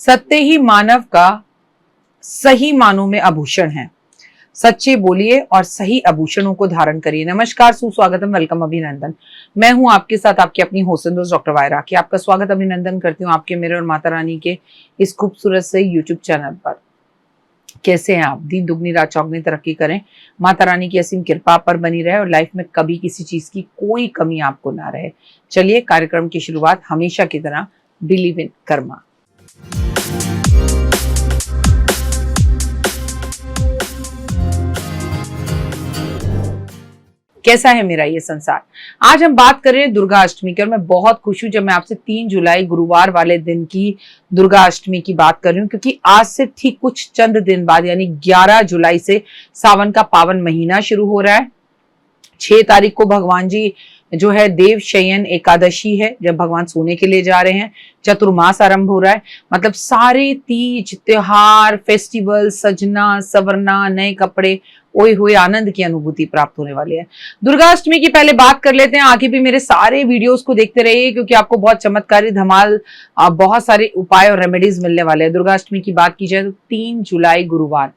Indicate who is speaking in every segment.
Speaker 1: सत्य ही मानव का सही मानों में आभूषण है। सच्चे बोलिए और सही आभूषणों को धारण करिए। नमस्कार, सुस्वागतम, वेलकम, अभिनंदन। मैं हूं आपके साथ आपकी अपनी होस्ट दोस्त डॉक्टर वायरा की। आपका स्वागत अभिनंदन करती हूं आपके, मेरे और माता रानी के इस खूबसूरत से यूट्यूब चैनल पर। कैसे हैं आप? दिन दुगनी रात चौगनी तरक्की करें, माता रानी की असीम कृपा आप पर बनी रहे और लाइफ में कभी किसी चीज की कोई कमी आपको ना रहे। चलिए कार्यक्रम की शुरुआत हमेशा की तरह बिलीव इन कर्मा। कैसा है मेरा ये संसार। आज हम बात कर रहे हैं दुर्गा अष्टमी की और मैं बहुत खुश हूं जब मैं आपसे 3 जुलाई गुरुवार वाले दिन की दुर्गा अष्टमी की बात कर रही हूँ, क्योंकि आज से ठीक कुछ चंद दिन बाद यानी 11 जुलाई से सावन का पावन महीना शुरू हो रहा है। 6 तारीख को भगवान जी जो है देव शयन एकादशी है, जब भगवान सोने के लिए जा रहे हैं। चतुर्मास आरंभ हो रहा है, मतलब सारे तीज त्योहार फेस्टिवल सजना सवरना नए कपड़े ओए हुए आनंद की अनुभूति प्राप्त होने वाली है। दुर्गा अष्टमी की पहले बात कर लेते हैं। आगे भी मेरे सारे वीडियोस को देखते रहिए, क्योंकि आपको बहुत चमत्कारी धमाल बहुत सारे उपाय और रेमेडीज मिलने वाले हैं। दुर्गा अष्टमी की बात की जाए तो 3 जुलाई गुरुवार।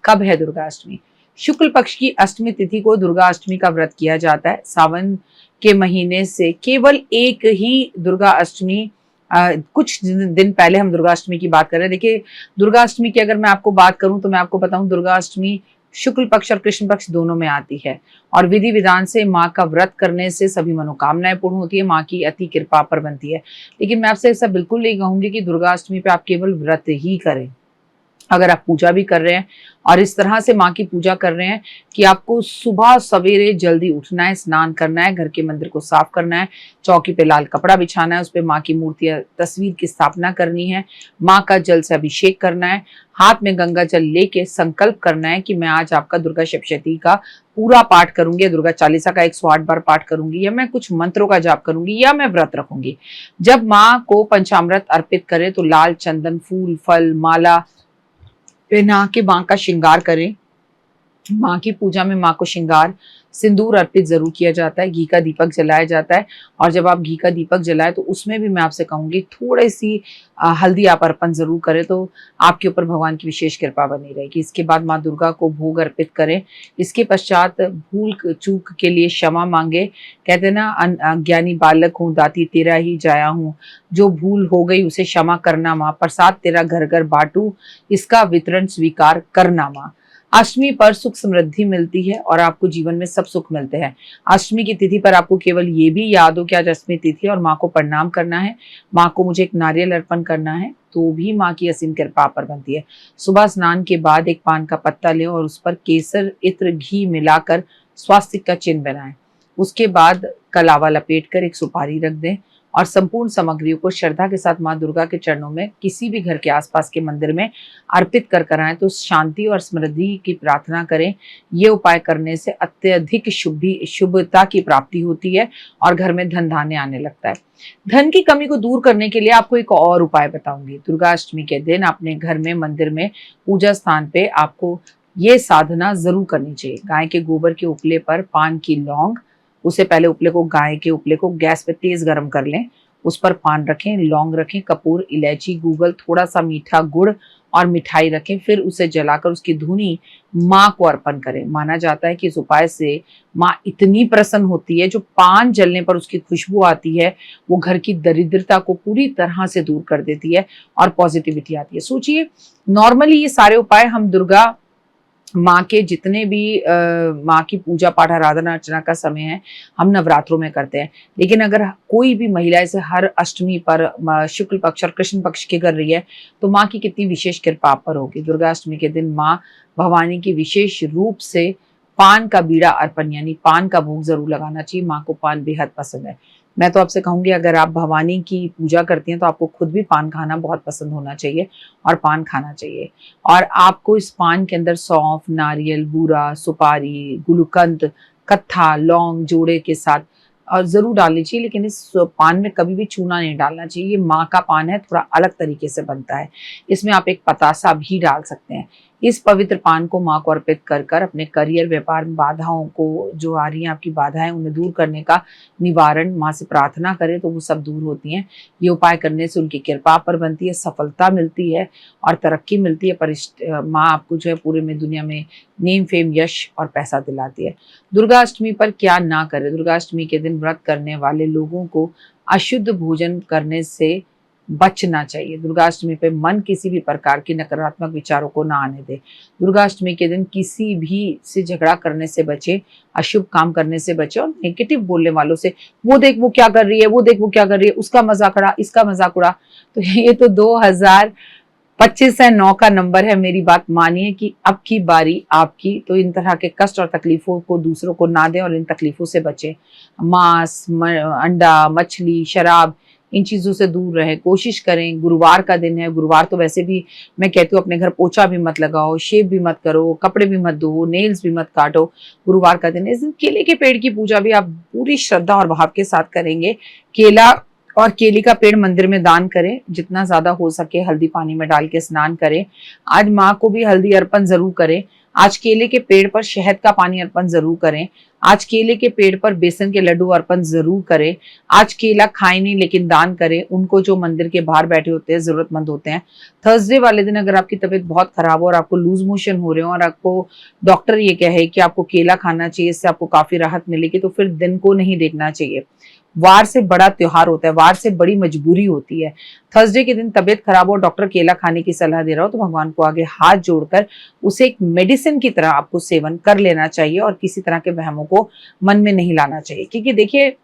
Speaker 1: कब है दुर्गा अष्टमी? शुक्ल पक्ष की अष्टमी तिथि को दुर्गा अष्टमी का व्रत किया जाता है। सावन के महीने से केवल एक ही दुर्गा अष्टमी कुछ दिन पहले हम दुर्गा अष्टमी की बात कर रहे हैं। देखिए, दुर्गा अष्टमी की अगर मैं आपको बात करूं तो मैं आपको बताऊं, दुर्गा अष्टमी शुक्ल पक्ष और कृष्ण पक्ष दोनों में आती है और विधि विधान से माँ का व्रत करने से सभी मनोकामनाएं पूर्ण होती है, माँ की अति कृपा पर बनती है। लेकिन मैं आपसे ऐसा बिल्कुल नहीं कहूंगी कि दुर्गा अष्टमी पे आप केवल व्रत ही करें। अगर आप पूजा भी कर रहे हैं और इस तरह से माँ की पूजा कर रहे हैं कि आपको सुबह सवेरे जल्दी उठना है, स्नान करना है, घर के मंदिर को साफ करना है, चौकी पे लाल कपड़ा बिछाना है, उस पे माँ की मूर्ति तस्वीर की स्थापना करनी है, माँ का जल से अभिषेक करना है, हाथ में गंगा जल लेके संकल्प करना है कि मैं आज आपका दुर्गा सप्तशती का पूरा पाठ करूंगी, दुर्गा चालीसा का 108 बार पाठ करूंगी, या मैं कुछ मंत्रों का जाप करूंगी, या मैं व्रत रखूंगी। जब माँ को पंचामृत अर्पित करें तो लाल चंदन फूल फल माला पहना के माँ का श्रृंगार करें। माँ की पूजा में माँ को श्रृंगार सिंदूर अर्पित जरूर किया जाता है, घी का दीपक जलाया जाता है। और जब आप घी का दीपक जलाए तो उसमें भी मैं आपसे कहूंगी थोड़ी सी हल्दी आप अर्पण जरूर करें, तो आपके ऊपर भगवान की विशेष कृपा बनी रहेगी। इसके बाद माँ दुर्गा को भोग अर्पित करें। इसके पश्चात भूल चूक के लिए क्षमा मांगे। कहते हैं ना, अज्ञानी बालक हूँ दाती तेरा ही जाया हूँ, जो भूल हो गई उसे क्षमा करना माँ, प्रसाद तेरा घर घर बांटू, इसका वितरण स्वीकार करना माँ। अष्टमी पर सुख समृद्धि मिलती है और आपको जीवन में सब सुख मिलते हैं। अष्टमी की तिथि पर आपको केवल ये भी याद हो कि आज अष्टमी तिथि और माँ को प्रणाम करना है, माँ को मुझे एक नारियल अर्पण करना है, तो भी माँ की असीम कृपा पर बनती है। सुबह स्नान के बाद एक पान का पत्ता लें और उस पर केसर इत्र घी मिलाकर स्वास्तिक का चिन्ह बनाएं। उसके बाद कलावा लपेट कर एक सुपारी रख दें और संपूर्ण सामग्रियों को श्रद्धा के साथ माँ दुर्गा के चरणों में किसी भी घर के आसपास के मंदिर में अर्पित कर कराएं तो शांति और समृद्धि की प्रार्थना करें। ये उपाय करने से अत्यधिक शुभता की प्राप्ति होती है और घर में धन धान्य आने लगता है। धन की कमी को दूर करने के लिए आपको एक और उपाय बताऊंगी। दुर्गा अष्टमी के दिन अपने घर में मंदिर में पूजा स्थान पे आपको ये साधना जरूर करनी चाहिए। गाय के गोबर के उपले पर पान की लौंग, उससे पहले उपले को गाय के उपले को गैस पे तेज गर्म कर लें, उस पर पान रखें, लौंग रखें, कपूर इलायची गूगल थोड़ा सा मीठा गुड़ और मिठाई रखें, फिर उसे जलाकर उसकी धुनी माँ को अर्पण करें। माना जाता है कि इस उपाय से माँ इतनी प्रसन्न होती है, जो पान जलने पर उसकी खुशबू आती है वो घर की दरिद्रता को पूरी तरह से दूर कर देती है और पॉजिटिविटी आती है। सोचिए, नॉर्मली ये सारे उपाय हम दुर्गा माँ के जितने भी माँ की पूजा पाठ आराधना अर्चना का समय है हम नवरात्रों में करते हैं, लेकिन अगर कोई भी महिला इसे हर अष्टमी पर शुक्ल पक्ष और कृष्ण पक्ष की कर रही है तो माँ की कितनी विशेष कृपा आप पर होगी। दुर्गा अष्टमी के दिन माँ भवानी की विशेष रूप से पान का बीड़ा अर्पण यानी पान का भोग जरूर लगाना चाहिए। माँ को पान बेहद पसंद है। मैं तो आपसे कहूंगी, अगर आप भवानी की पूजा करती हैं तो आपको खुद भी पान खाना बहुत पसंद होना चाहिए और पान खाना चाहिए। और आपको इस पान के अंदर सौंफ, नारियल, बूरा, सुपारी, गुलकंद, कत्था, लौंग जोड़े के साथ और जरूर डालनी चाहिए, लेकिन इस पान में कभी भी चूना नहीं डालना चाहिए। ये माँ का पान है, थोड़ा अलग तरीके से बनता है। इसमें आप एक पतासा भी डाल सकते हैं। इस पवित्र पान को माँ को अर्पित कर कर अपने करियर व्यापार में बाधाओं को, जो आ रही हैं आपकी बाधाएं, उन्हें दूर करने का निवारण माँ से प्रार्थना करें तो वो सब दूर होती हैं। ये उपाय करने से उनकी कृपा पर बनती है, सफलता मिलती है और तरक्की मिलती है। पर माँ आपको जो है पूरे में दुनिया में नेम, फेम, यश और पैसा दिलाती है। दुर्गा अष्टमी पर क्या ना करें? दुर्गा अष्टमी के दिन व्रत करने वाले लोगों को अशुद्ध भोजन करने से बचना चाहिए। दुर्गाष्टमी पे मन किसी भी प्रकार की नकारात्मक विचारों को ना आने दे। दुर्गाष्टमी के दिन किसी भी से झगड़ा करने से बचे, अशुभ काम करने से बचे और नेगेटिव बोलने वालों से, वो देख वो क्या कर रही है, वो देख वो क्या कर रही है, उसका मजाक उड़ा, इसका मजाक उड़ा। तो ये तो 2025 है, 9 का नंबर है। मेरी बात मानिए कि अब की बारी आपकी, तो इन तरह के कष्ट और तकलीफों को दूसरों को ना दें और इन तकलीफों से बचें। मांस, अंडा, मछली, शराब, इन चीज़ों से दूर रहें। कोशिश करें, गुरुवार का दिन है, गुरुवार तो वैसे भी मैं कहती हूँ अपने घर पोछा भी मत लगाओ, शेव भी मत करो, कपड़े भी मत धो, नेल्स भी मत काटो। गुरुवार का दिन है, इस दिन केले के पेड़ की पूजा भी आप पूरी श्रद्धा और भाव के साथ करेंगे। केला और केले का पेड़ मंदिर में दान करें, जितना ज्यादा हो सके हल्दी पानी में डाल के स्नान करें। आज माँ को भी हल्दी अर्पण जरूर करें। आज केले के पेड़ पर शहद का पानी अर्पण जरूर करें। आज केले के पेड़ पर बेसन के लड्डू अर्पण जरूर करें। आज केला खाएं नहीं लेकिन दान करें उनको जो मंदिर के बाहर बैठे होते हैं, जरूरतमंद होते हैं। थर्सडे वाले दिन अगर आपकी तबीयत बहुत खराब हो और आपको लूज मोशन हो रहे हो और आपको डॉक्टर ये कहे कि आपको केला खाना चाहिए, इससे आपको काफी राहत मिलेगी, तो फिर दिन को नहीं देखना चाहिए। वार से बड़ा त्योहार होता है, वार से बड़ी मजबूरी होती है। थर्सडे के दिन तबीयत खराब हो, डॉक्टर केला खाने की सलाह दे रहा हो, तो भगवान को आगे हाथ जोड़कर उसे एक मेडिसिन की तरह आपको सेवन कर लेना चाहिए और किसी तरह के वहमों को मन में नहीं लाना चाहिए। क्योंकि देखिए,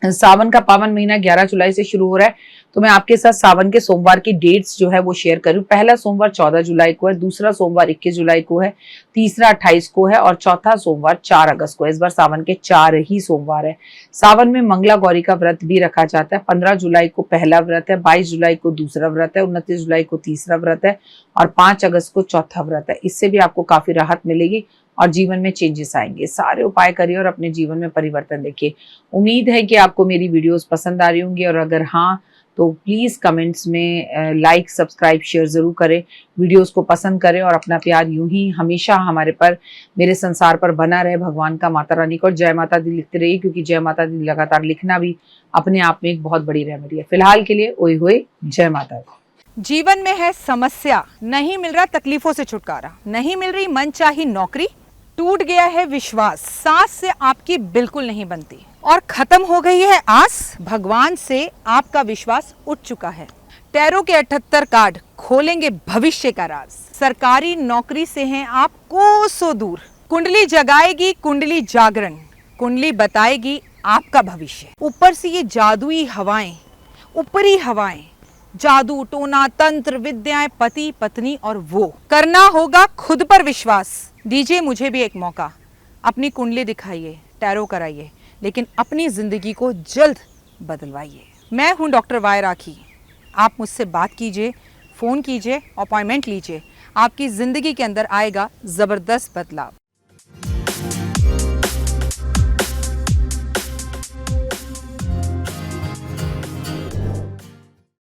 Speaker 1: सावन का पावन महीना 11 जुलाई से शुरू हो रहा है, तो मैं आपके साथ सावन के सोमवार की डेट्स जो है वो शेयर करूँ। पहला सोमवार 14 जुलाई को है, दूसरा सोमवार 21 जुलाई को है, तीसरा 28 को है और चौथा सोमवार 4 अगस्त को है। इस बार सावन के 4 ही सोमवार है। सावन में मंगला गौरी का व्रत भी रखा जाता है। 15 जुलाई को पहला व्रत है, 22 जुलाई को दूसरा व्रत है, 29 जुलाई को तीसरा व्रत है और 5 अगस्त को चौथा व्रत है। इससे भी आपको काफी राहत मिलेगी और जीवन में चेंजेस आएंगे। सारे उपाय करिए और अपने जीवन में परिवर्तन देखिए। उम्मीद है कि आपको मेरी वीडियोस पसंद आ रही होंगी और अगर हाँ तो प्लीज कमेंट्स में लाइक, सब्सक्राइब, शेयर जरूर करें। वीडियोस को पसंद करें और अपना प्यार यूं ही हमेशा हमारे पर, मेरे संसार पर बना रहे। भगवान का, माता रानी को और जय माता दी लिखते रहिए, क्योंकि जय माता दी लगातार लिखना भी अपने आप में एक बहुत बड़ी रेमेडी है। फिलहाल के लिए ओए होए जय माता दी।
Speaker 2: जीवन में है समस्या, नहीं मिल रहा तकलीफों से छुटकारा, नहीं मिल रही मनचाही नौकरी, टूट गया है विश्वास, सांस से आपकी बिल्कुल नहीं बनती और खत्म हो गई है आस, भगवान से आपका विश्वास उठ चुका है। टैरो के 78 कार्ड खोलेंगे भविष्य का राज। सरकारी नौकरी से हैं आप कोसों दूर। कुंडली जगाएगी कुंडली जागरण, कुंडली बताएगी आपका भविष्य। ऊपर से ये जादुई हवाएं, ऊपरी हवाएं, जादू, टोना, तंत्र, विद्याएं, पति, पत्नी और वो। करना होगा खुद पर विश्वास। दीजिए मुझे भी एक मौका, अपनी कुंडली दिखाइए, टैरो कराइए, लेकिन अपनी जिंदगी को जल्द बदलवाइए। मैं हूं डॉक्टर वाई राखी। आप मुझसे बात कीजिए, फ़ोन कीजिए, अपॉइंटमेंट लीजिए। आपकी ज़िंदगी के अंदर आएगा ज़बरदस्त बदलाव।